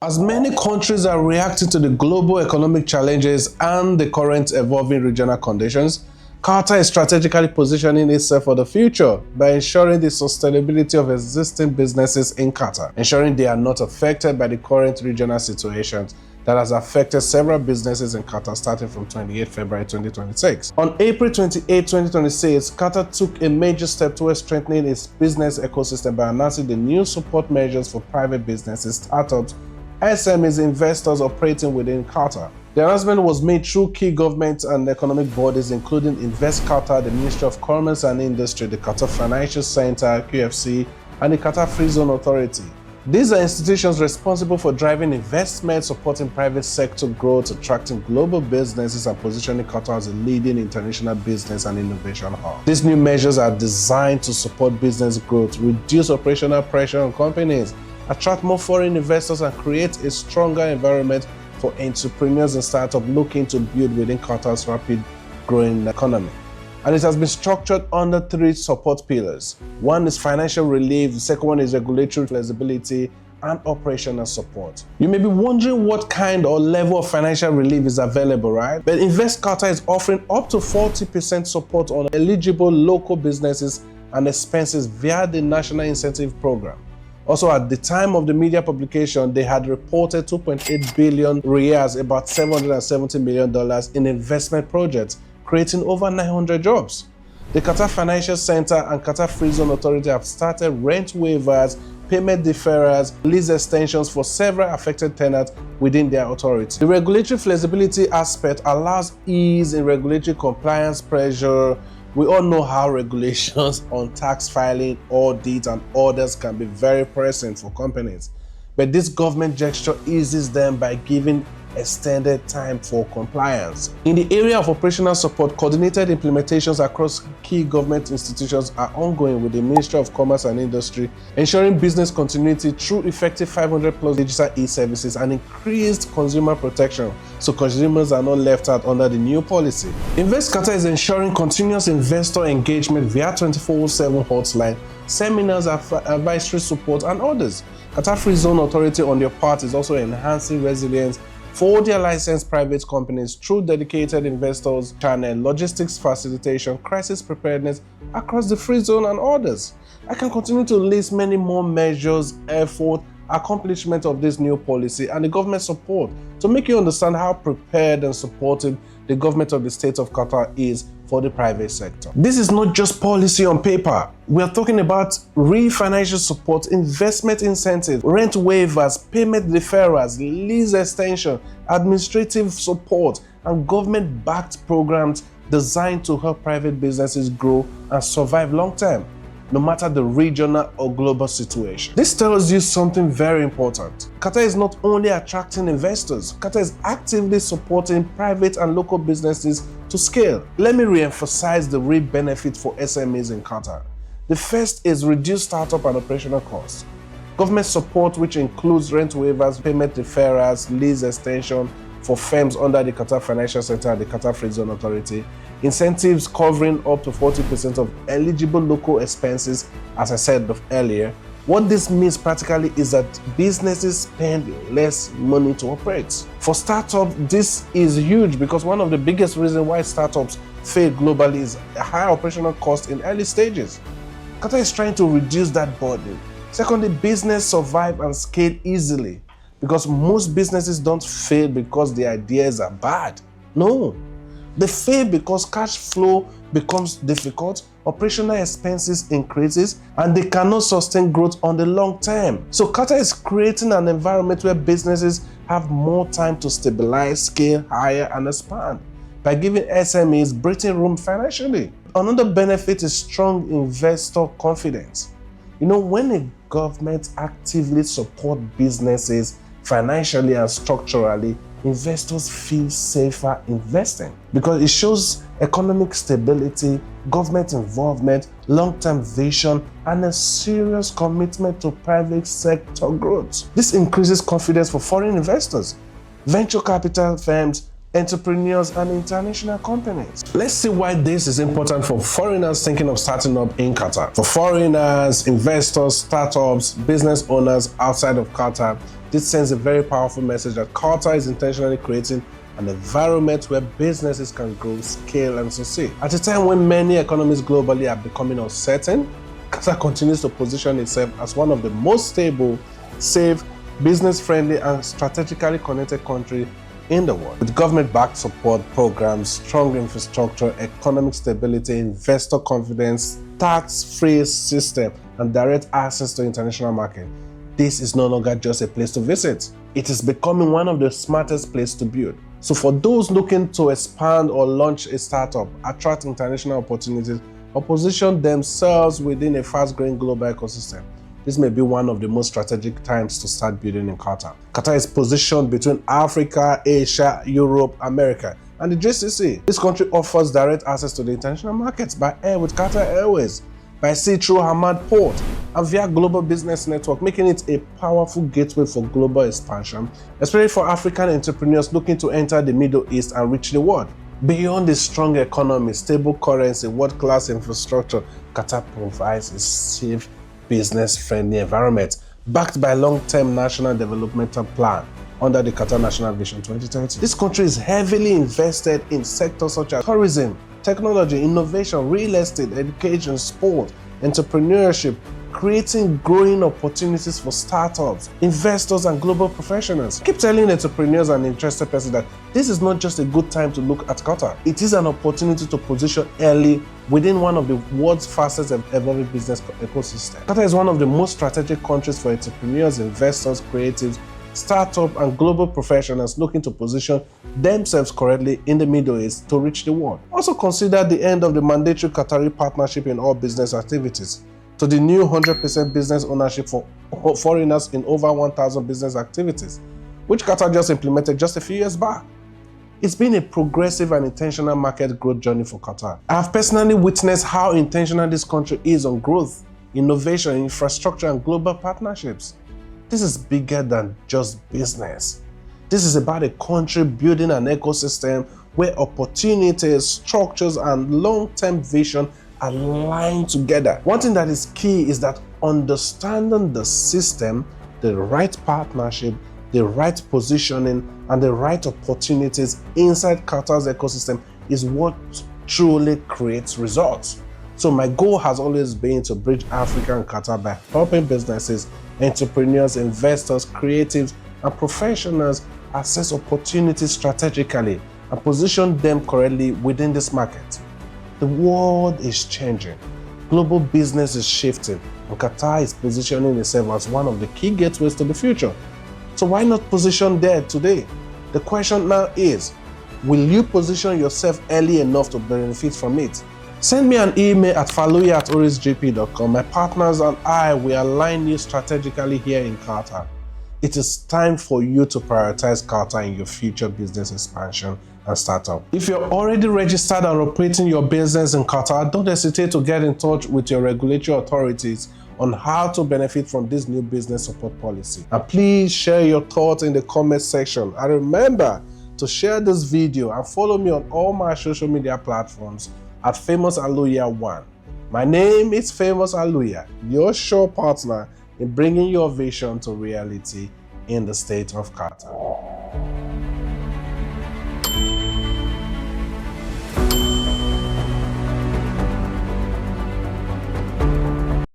As many countries are reacting to the global economic challenges and the current evolving regional conditions, Qatar is strategically positioning itself for the future by ensuring the sustainability of existing businesses in Qatar, ensuring they are not affected by the current regional situations that has affected several businesses in Qatar starting from 28 February 2026. On April 28, 2026, Qatar took a major step towards strengthening its business ecosystem by announcing the new support measures for private businesses, startups, SMEs, investors operating within Qatar. The announcement was made through key government and economic bodies including Invest Qatar, the Ministry of Commerce and Industry, the Qatar Financial Center, QFC, and the Qatar Free Zone Authority. These are institutions responsible for driving investment, supporting private sector growth, attracting global businesses, and positioning Qatar as a leading international business and innovation hub. These new measures are designed to support business growth, reduce operational pressure on companies, attract more foreign investors, and create a stronger environment for entrepreneurs and startups looking to build within Qatar's rapid growing economy. And it has been structured under three support pillars. One is financial relief, the second one is regulatory flexibility, and operational support. You may be wondering what kind or level of financial relief is available, right? But Invest Qatar is offering up to 40% support on eligible local businesses and expenses via the National Incentive Program. Also, at the time of the media publication, they had reported 2.8 billion riyals, about $770 million in investment projects, creating over 900 jobs. The Qatar Financial Center and Qatar Free Zone Authority have started rent waivers, payment deferrals, lease extensions for several affected tenants within their authority. The regulatory flexibility aspect allows ease in regulatory compliance pressure. We all know how regulations on tax filing, audit, and orders can be very pressing for companies. But this government gesture eases them by giving extended time for compliance. In the area of operational support, coordinated implementations across key government institutions are ongoing with the Ministry of Commerce and Industry, ensuring business continuity through effective 500+ digital e-services and increased consumer protection so consumers are not left out under the new policy. Invest Qatar is ensuring continuous investor engagement via 24/7 hotline, seminars, advisory support, and others. Qatar Free Zone Authority, on their part, is also enhancing resilience for their licensed private companies through dedicated investors channel, logistics facilitation, crisis preparedness across the free zone, and others. I can continue to list many more measures, effort, accomplishment of this new policy, and the government support to make you understand how prepared and supportive the government of the state of Qatar is for the private sector. This is not just policy on paper. We are talking about real financial support, investment incentives, rent waivers, payment deferrals, lease extension, administrative support, and government-backed programs designed to help private businesses grow and survive long-term, no matter the regional or global situation. This tells you something very important. Qatar is not only attracting investors, Qatar is actively supporting private and local businesses to scale. Let me re-emphasize the real benefit for SMEs in Qatar. The first is reduced startup and operational costs. Government support, which includes rent waivers, payment deferrals, lease extension for firms under the Qatar Financial Center and the Qatar Free Zone Authority, incentives covering up to 40% of eligible local expenses, as I said earlier. What this means practically is that businesses spend less money to operate. For startups, this is huge because one of the biggest reasons why startups fail globally is a high operational cost in early stages. Qatar is trying to reduce that burden. Secondly, business survive and scale easily because most businesses don't fail because the ideas are bad. No. They fail because cash flow becomes difficult, operational expenses increases, and they cannot sustain growth on the long term. So Qatar is creating an environment where businesses have more time to stabilize, scale higher, and expand by giving SMEs breathing room financially. Another benefit is strong investor confidence. You know, when a government actively supports businesses financially and structurally, investors feel safer investing because it shows economic stability, government involvement, long-term vision, and a serious commitment to private sector growth. This increases confidence for foreign investors, venture capital firms, entrepreneurs, and international companies. Let's see why this is important for foreigners thinking of starting up in Qatar. For foreigners, investors, startups, business owners outside of Qatar, This sends a very powerful message that Qatar is intentionally creating an environment where businesses can grow, scale, and succeed. At a time when many economies globally are becoming uncertain, Qatar continues to position itself as one of the most stable, safe, business-friendly, and strategically connected countries in the world. With government-backed support programs, strong infrastructure, economic stability, investor confidence, tax-free system, and direct access to international market, this is no longer just a place to visit. It is becoming one of the smartest places to build. So for those looking to expand or launch a startup, attract international opportunities, or position themselves within a fast-growing global ecosystem, this may be one of the most strategic times to start building in Qatar. Qatar is positioned between Africa, Asia, Europe, America, and the GCC. This country offers direct access to the international markets by air with Qatar Airways, by sea through Hamad Port, and via Global Business Network, making it a powerful gateway for global expansion, especially for African entrepreneurs looking to enter the Middle East and reach the world. Beyond the strong economy, stable currency, world-class infrastructure, Qatar provides a safe, business-friendly environment backed by a long-term national developmental plan under the Qatar National Vision 2030. This country is heavily invested in sectors such as tourism, technology, innovation, real estate, education, sport, entrepreneurship, creating growing opportunities for startups, investors, and global professionals. Keep telling entrepreneurs and interested persons that this is not just a good time to look at Qatar. It is an opportunity to position early within one of the world's fastest evolving business ecosystems. Qatar is one of the most strategic countries for entrepreneurs, investors, creatives, startup, and global professionals looking to position themselves correctly in the Middle East to reach the world. Also consider the end of the mandatory Qatari partnership in all business activities, to the new 100% business ownership for foreigners in over 1,000 business activities, which Qatar just implemented just a few years back. It's been a progressive and intentional market growth journey for Qatar. I have personally witnessed how intentional this country is on growth, innovation, infrastructure, and global partnerships. This is bigger than just business. This is about a country building an ecosystem where opportunities, structures, and long-term vision align together. One thing that is key is that understanding the system, the right partnership, the right positioning, and the right opportunities inside Qatar's ecosystem is what truly creates results. So my goal has always been to bridge Africa and Qatar by helping businesses, entrepreneurs, investors, creatives, and professionals access opportunities strategically and position them correctly within this market. The world is changing, global business is shifting, and Qatar is positioning itself as one of the key gateways to the future. So why not position there today? The question now is, will you position yourself early enough to benefit from it? Send me an email at faluya@orisgp.com. My partners and I will align you strategically here in Qatar. It is time for you to prioritize Qatar in your future business expansion and startup. If you're already registered and operating your business in Qatar, don't hesitate to get in touch with your regulatory authorities on how to benefit from this new business support policy. And please share your thoughts in the comment section. And remember to share this video and follow me on all my social media platforms at Famous Aluya 1. My name is Famous Aluya, your show partner in bringing your vision to reality in the state of Qatar.